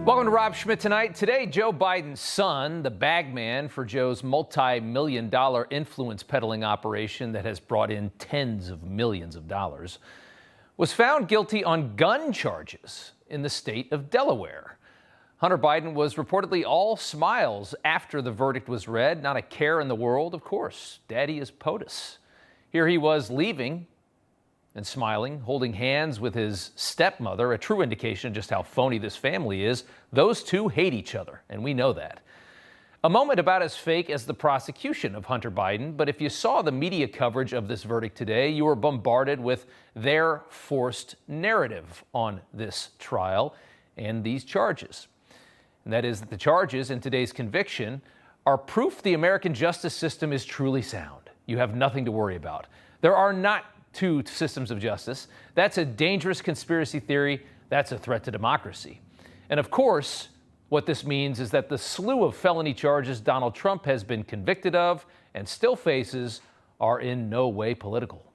Welcome to Schmitt Tonight. Today, Joe Biden's son, the bagman for Joe's multi-million-dollar influence peddling operation that has brought in tens of millions of dollars, was found guilty on gun charges in the state of Delaware. Hunter Biden was reportedly all smiles after the verdict was read, not a care in the world. Of course, Daddy is POTUS. Here he was leaving and smiling, holding hands with his stepmother, a true indication of just how phony this family is. Those two hate each other, and we know that. A moment about as fake as the prosecution of Hunter Biden, but if you saw the media coverage of this verdict today, you were bombarded with their forced narrative on this trial and these charges. And that is that the charges in today's conviction are proof the American justice system is truly sound. You have nothing to worry about. There are not two systems of justice. That's a dangerous conspiracy theory. That's a threat to democracy. And of course, what this means is that the slew of felony charges Donald Trump has been convicted of and still faces are in no way political.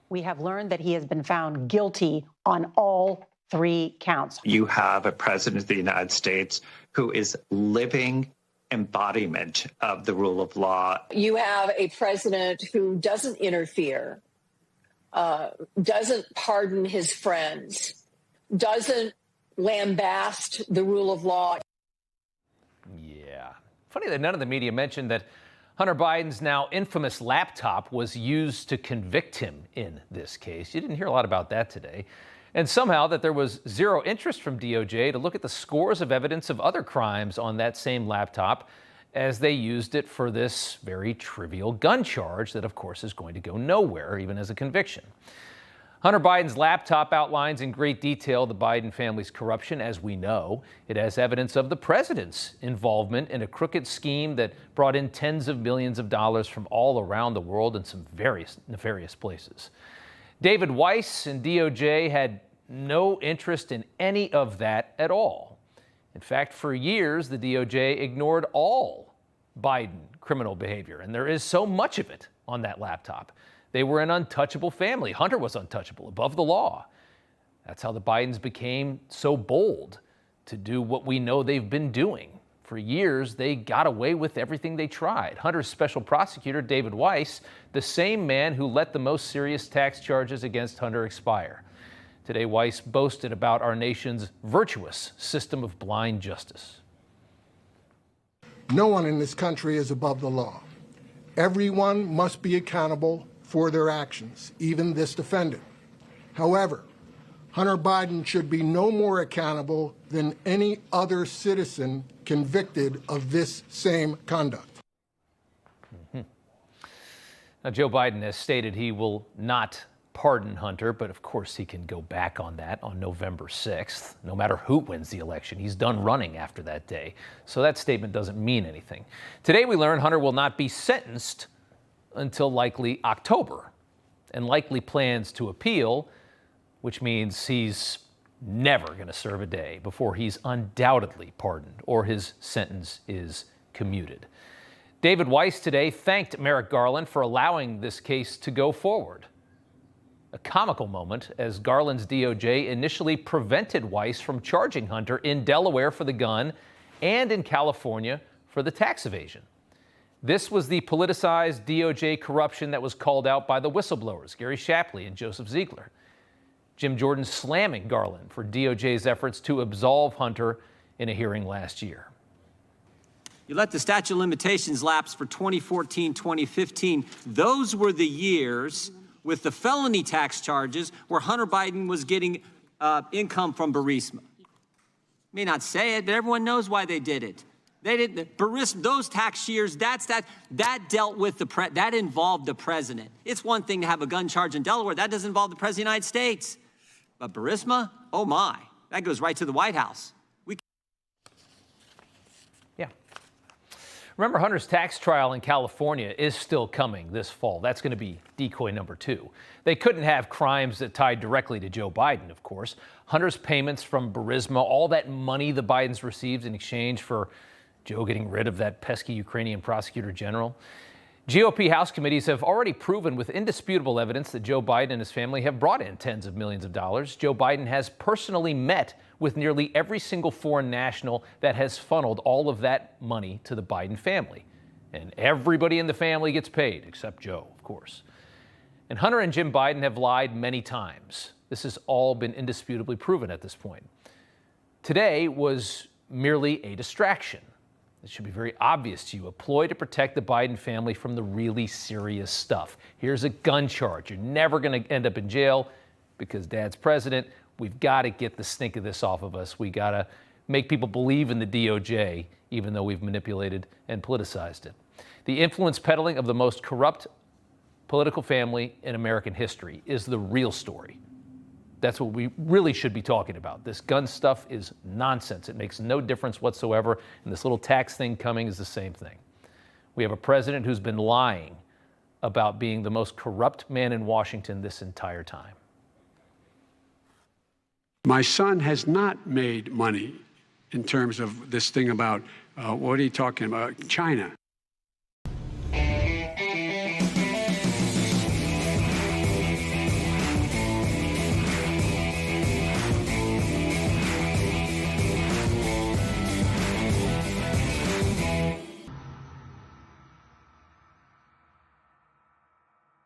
We have learned that he has been found guilty on all 3 counts. You have a president of the United States who is living embodiment of the rule of law. You have a president who doesn't interfere, doesn't pardon his friends, doesn't lambast the rule of law. Yeah. Funny that none of the media mentioned that Hunter Biden's now infamous laptop was used to convict him in this case. You didn't hear a lot about that today. And somehow that there was zero interest from DOJ to look at the scores of evidence of other crimes on that same laptop as they used it for this very trivial gun charge that, of course, is going to go nowhere, even as a conviction. Hunter Biden's laptop outlines in great detail the Biden family's corruption, as we know. It has evidence of the president's involvement in a crooked scheme that brought in tens of millions of dollars from all around the world in some various nefarious places. David Weiss and DOJ had no interest in any of that at all. In fact, for years, the DOJ ignored all Biden criminal behavior, and there is so much of it on that laptop. They were an untouchable family. Hunter was untouchable, above the law. That's how the Bidens became so bold to do what we know they've been doing. For years, they got away with everything they tried. Hunter's special prosecutor, David Weiss, the same man who let the most serious tax charges against Hunter expire. Today, Weiss boasted about our nation's virtuous system of blind justice. No one in this country is above the law. Everyone must be accountable for their actions, even this defendant. However, Hunter Biden should be no more accountable than any other citizen convicted of this same conduct. Now, Joe Biden has stated he will not pardon Hunter, but of course he can go back on that on November 6th. No matter who wins the election, he's done running after that day. So that statement doesn't mean anything. Today we learned Hunter will not be sentenced until likely October, and likely plans to appeal, which means he's never going to serve a day before he's undoubtedly pardoned or his sentence is commuted. David Weiss today thanked Merrick Garland for allowing this case to go forward. A comical moment as Garland's DOJ initially prevented Weiss from charging Hunter in Delaware for the gun and in California for the tax evasion. This was the politicized DOJ corruption that was called out by the whistleblowers, Gary Shapley and Joseph Ziegler. Jim Jordan slamming Garland for DOJ's efforts to absolve Hunter in a hearing last year. You let the statute of limitations lapse for 2014, 2015. Those were the years with the felony tax charges where Hunter Biden was getting income from Burisma. May not say it, but everyone knows why they did it. They didn't. Burisma, those tax years, that dealt with that involved the president. It's one thing to have a gun charge in Delaware. That doesn't involve the president of the United States. But Burisma, oh my, that goes right to the White House. Yeah. Remember, Hunter's tax trial in California is still coming this fall. That's going to be decoy number 2. They couldn't have crimes that tied directly to Joe Biden, of course. Hunter's payments from Burisma, all that money the Bidens received in exchange for Joe getting rid of that pesky Ukrainian prosecutor general. GOP House committees have already proven with indisputable evidence that Joe Biden and his family have brought in tens of millions of dollars. Joe Biden has personally met with nearly every single foreign national that has funneled all of that money to the Biden family. And everybody in the family gets paid, except Joe, of course. And Hunter and Jim Biden have lied many times. This has all been indisputably proven at this point. Today was merely a distraction. It should be very obvious to you, a ploy to protect the Biden family from the really serious stuff. Here's a gun charge. You're never going to end up in jail because Dad's president. We've got to get the stink of this off of us. We got to make people believe in the DOJ, even though we've manipulated and politicized it. The influence peddling of the most corrupt political family in American history is the real story. That's what we really should be talking about. This gun stuff is nonsense. It makes no difference whatsoever. And this little tax thing coming is the same thing. We have a president who's been lying about being the most corrupt man in Washington this entire time. My son has not made money in terms of this thing about, what are you talking about, China.